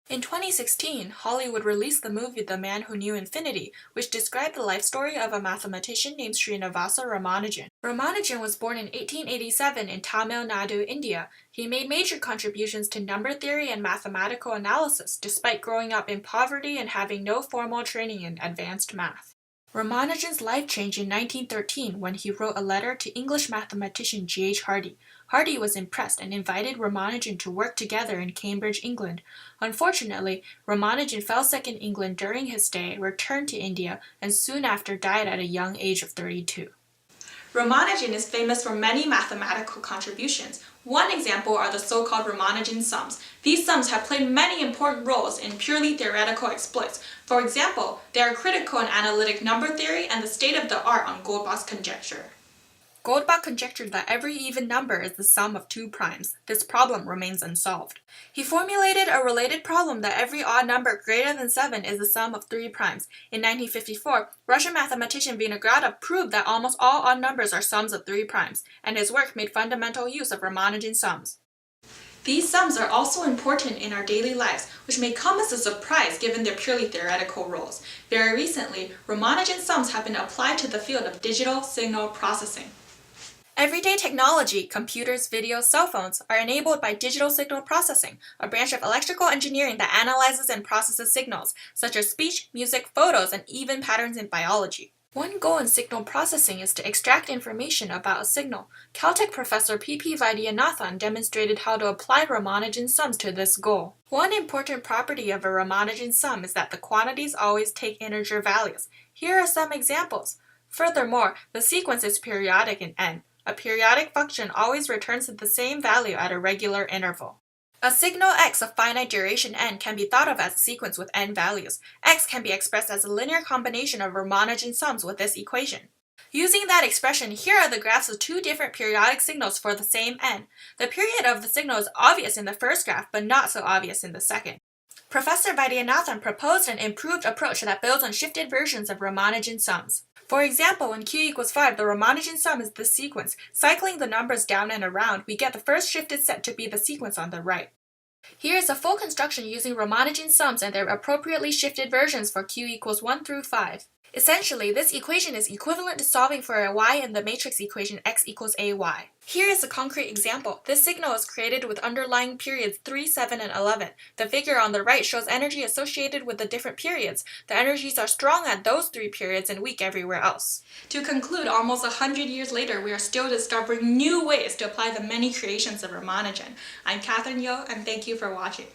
In 2016, Hollywood released the movie The Man Who Knew Infinity, which described the life story of a mathematician named Srinivasa Ramanujan. Ramanujan was born in 1887 in Tamil Nadu, India. He made major contributions to number theory and mathematical analysis, despite growing up in poverty and having no formal training in advanced math. Ramanujan's life changed in 1913 when he wrote a letter to English mathematician G.H. Hardy. Hardy was impressed and invited Ramanujan to work together in Cambridge, England. Unfortunately, Ramanujan fell sick in England during his stay, returned to India, and soon after died at a young age of 32. Ramanujan is famous for many mathematical contributions. One example are the so-called Ramanujan Sums. These sums have played many important roles in purely theoretical exploits. For example, they are critical in analytic number theory and the state-of-the-art on Goldbach's conjecture. Goldbach conjectured that every even number is the sum of two primes. This problem remains unsolved. He formulated a related problem that every odd number greater than 7 is the sum of 3 primes. In 1954, Russian mathematician Vinogradov proved that almost all odd numbers are sums of 3 primes, and his work made fundamental use of Ramanujan sums. These sums are also important in our daily lives, which may come as a surprise given their purely theoretical roles. Very recently, Ramanujan sums have been applied to the field of digital signal processing. Everyday technology, computers, videos, cell phones, are enabled by digital signal processing, a branch of electrical engineering that analyzes and processes signals, such as speech, music, photos, and even patterns in biology. One goal in signal processing is to extract information about a signal. Caltech professor P.P. Vaidyanathan demonstrated how to apply Ramanujan sums to this goal. One important property of a Ramanujan sum is that the quantities always take integer values. Here are some examples. Furthermore, the sequence is periodic in n. A periodic function always returns the same value at a regular interval. A signal x of finite duration n can be thought of as a sequence with n values. X can be expressed as a linear combination of Ramanujan sums with this equation. Using that expression, here are the graphs of two different periodic signals for the same n. The period of the signal is obvious in the first graph, but not so obvious in the second. Professor Vaidyanathan proposed an improved approach that builds on shifted versions of Ramanujan sums. For example, when q equals 5, the Ramanujan sum is this sequence. Cycling the numbers down and around, we get the first shifted set to be the sequence on the right. Here is a full construction using Ramanujan sums and their appropriately shifted versions for q equals 1 through 5. Essentially, this equation is equivalent to solving for a y in the matrix equation x equals ay. Here is a concrete example. This signal is created with underlying periods 3, 7, and 11. The figure on the right shows energy associated with the different periods. The energies are strong at those 3 periods and weak everywhere else. To conclude, almost 100 years later, we are still discovering new ways to apply the many creations of Ramanujan. I'm Catherine Yo, and thank you for watching.